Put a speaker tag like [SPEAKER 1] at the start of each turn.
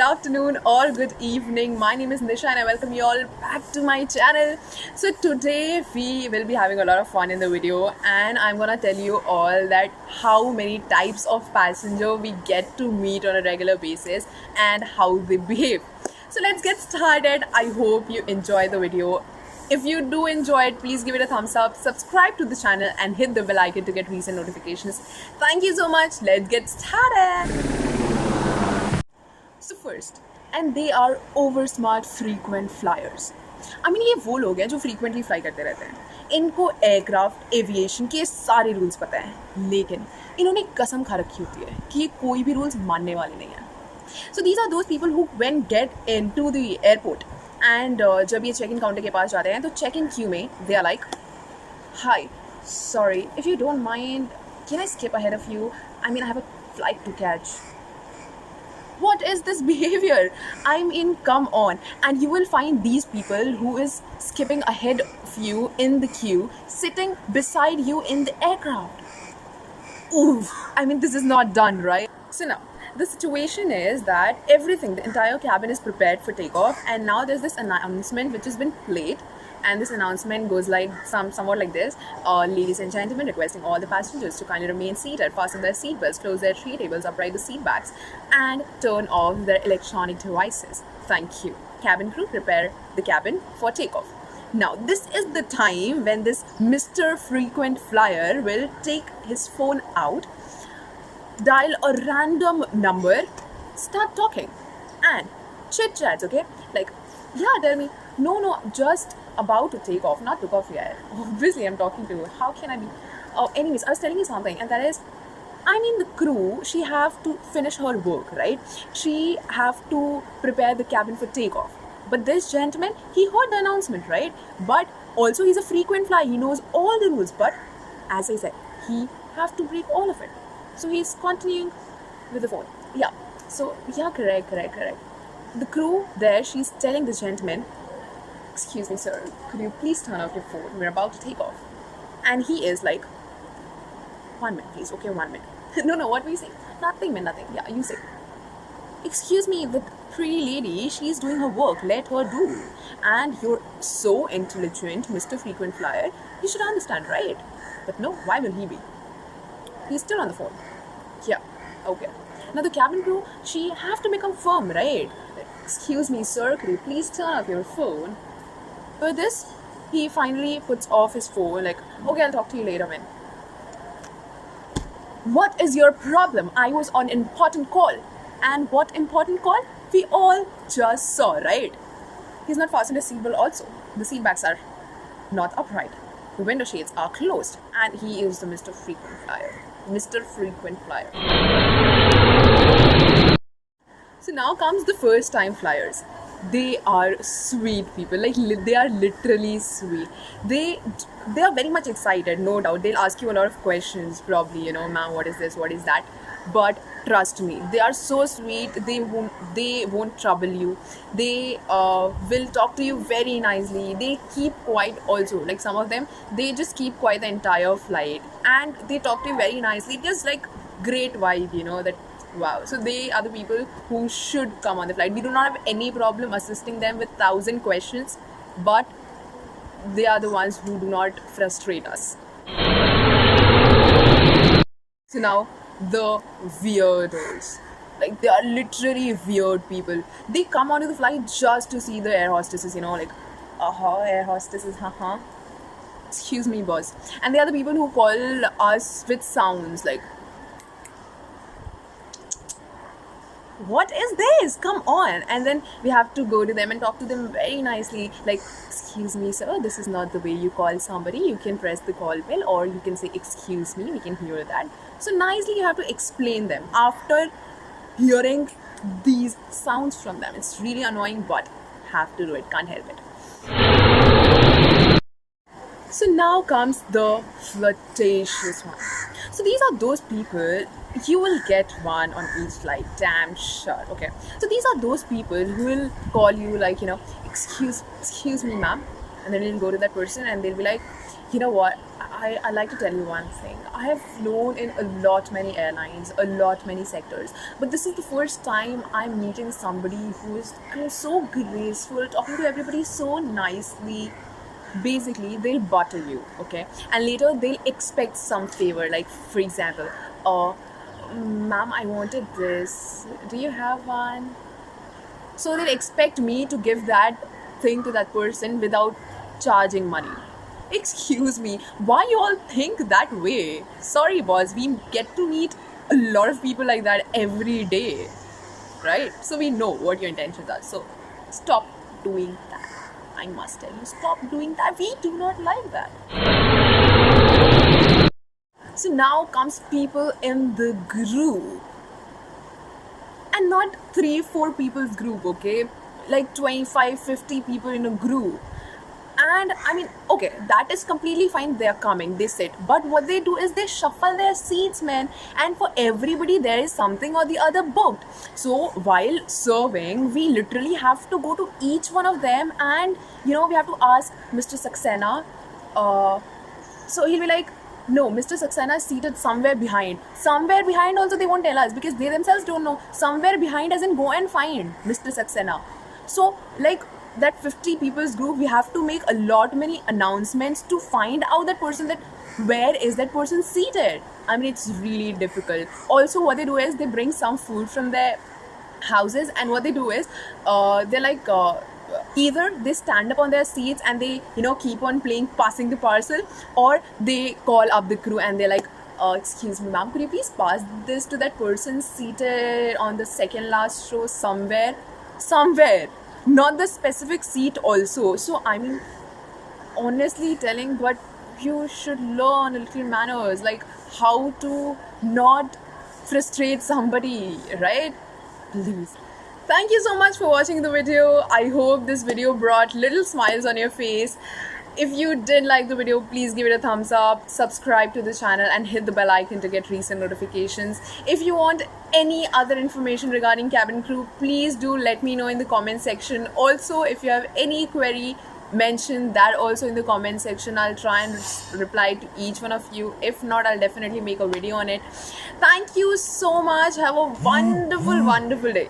[SPEAKER 1] afternoon or good evening. My name is Nisha and I welcome you all back to my channel. So today we will be having a lot of fun in the video and I'm gonna tell you all that how many types of passenger we get to meet on a regular basis and how they behave. So let's get started. I hope you enjoy the video. If you do enjoy it, please give it a thumbs up, subscribe to the channel and hit the bell icon to get recent notifications. Thank you so much. Let's get started. So first, and they are over smart frequent flyers. I mean, ये वो लोग हैं जो frequently fly करते रहते हैं. इनको aircraft aviation के सारे रूल्स पता हैं, लेकिन इन्होंने कसम खा रखी होती है कि ये कोई भी रूल्स मानने वाले नहीं हैं. So these are those people who when get into the airport and जब ये check in counter के पास जाते हैं तो check in queue में they are like, hi, sorry, if you don't mind, can I skip ahead of you? I mean, I have a flight to catch. What is this behavior? I mean, come on. And you will find these people who is skipping ahead of you in the queue, sitting beside you in the aircraft. Oof. I mean, this is not done, right? So now, the situation is that everything, the entire cabin is prepared for takeoff, and now there's this announcement which has been played, and this announcement goes like somewhat like this: ladies and gentlemen, requesting all the passengers to kindly remain seated, fasten their seatbelts, close their tray tables, upright the seat backs, and turn off their electronic devices. Thank you. Cabin crew, prepare the cabin for takeoff. Now, this is the time when this Mr. Frequent Flyer will take his phone out, dial a random number, start talking, and chit chats, okay? Like, yeah, tell me, no, just about to take off, not took off yet. Obviously, I'm talking to you. How can I be? Oh, anyways, I was telling you something, and that is, I mean, the crew, she have to finish her work, right? She have to prepare the cabin for takeoff. But this gentleman, he heard the announcement, right? But also, he's a frequent flyer. He knows all the rules. But as I said, he have to break all of it. So he's continuing with the phone. Yeah. So yeah, correct. The crew there, she's telling the gentleman, excuse me, sir, could you please turn off your phone? We're about to take off. And he is like, 1 minute, please. Okay, 1 minute. No, what were you saying? Nothing, man, nothing. Yeah, you say. Excuse me, the pretty lady, she's doing her work. Let her do. And you're so intelligent, Mr. Frequent Flyer. You should understand, right? But no, why will he be? He's still on the phone. Yeah, okay. Now the cabin crew, she have to become firm, right? Excuse me, sir, could you please turn off your phone? But this, he finally puts off his phone, like, okay, I'll talk to you later, man. What is your problem? I was on important call. And what important call? We all just saw, right? He's not fastened his seatbelt also. The seat backs are not upright. The window shades are closed. And he is the Mr. Frequent Flyer. Mr. Frequent Flyer. So now comes the first time flyers. They are sweet people, like they are literally sweet. They are very much excited, no doubt. They'll ask you a lot of questions, probably, ma'am, what is this, what is that? But trust me, they are so sweet. They won't trouble you. They will talk to you very nicely. They keep quiet also. Like some of them, they just keep quiet the entire flight, and they talk to you very nicely. Just like great vibe, that. Wow. So they are the people who should come on the flight. We do not have any problem assisting them with 1,000 questions, but they are the ones who do not frustrate us. So now, the weirdos. Like, they are literally weird people. They come onto the flight just to see the air hostesses, like, air hostesses, excuse me, boss. And they are the people who call us with sounds like, what is this? Come on. And then we have to go to them and talk to them very nicely, like, excuse me, sir, this is not the way you call somebody. You can press the call bell, or you can say, excuse me, we can hear that. So nicely you have to explain them after hearing these sounds from them. It's really annoying, but have to do it, can't help it. So now comes the flirtatious one. So these are those people, you will get one on each flight, damn sure. Okay, so these are those people who will call you like, excuse me, ma'am, and then you'll go to that person and they'll be like, you know what, I like to tell you one thing. I have flown in a lot many airlines, a lot many sectors, but this is the first time I'm meeting somebody who is, I mean, so graceful, talking to everybody so nicely. Basically, they'll butter you, okay, and later they'll expect some favor. Like, for example, ma'am, I wanted this. Do you have one? So they expect me to give that thing to that person without charging money. Excuse me, why you all think that way? Sorry, boss, we get to meet a lot of people like that every day, right? So we know what your intentions are. So stop doing that. I must tell you, stop doing that. We do not like that. So now comes people in the group, and not 3 4 people's group, okay, like 25 50 people in a group. And I mean, okay, that is completely fine, they are coming, they sit, but what they do is they shuffle their seats, man, and for everybody there is something or the other booked. So while serving, we literally have to go to each one of them, and we have to ask Mr. Saxena. So he'll be like, no, Mr. Saxena is seated somewhere behind. Somewhere behind also they won't tell us because they themselves don't know. Somewhere behind as in go and find Mr. Saxena. So like that 50 people's group, we have to make a lot many announcements to find out that person, that where is that person seated. I mean, it's really difficult. Also, what they do is they bring some food from their houses, and what they do is they're like either they stand up on their seats and they keep on playing passing the parcel, or they call up the crew and they're like, excuse me ma'am, could you please pass this to that person seated on the second last row somewhere, not the specific seat also. So I mean, honestly telling, but you should learn a little manners, like how to not frustrate somebody, right? Please. Thank you so much for watching the video. I hope this video brought little smiles on your face. If you did like the video, please give it a thumbs up, subscribe to the channel and hit the bell icon to get recent notifications. If you want any other information regarding cabin crew, please do let me know in the comment section. Also, if you have any query, mention that also in the comment section. I'll try and reply to each one of you. If not, I'll definitely make a video on it. Thank you so much. Have a wonderful day.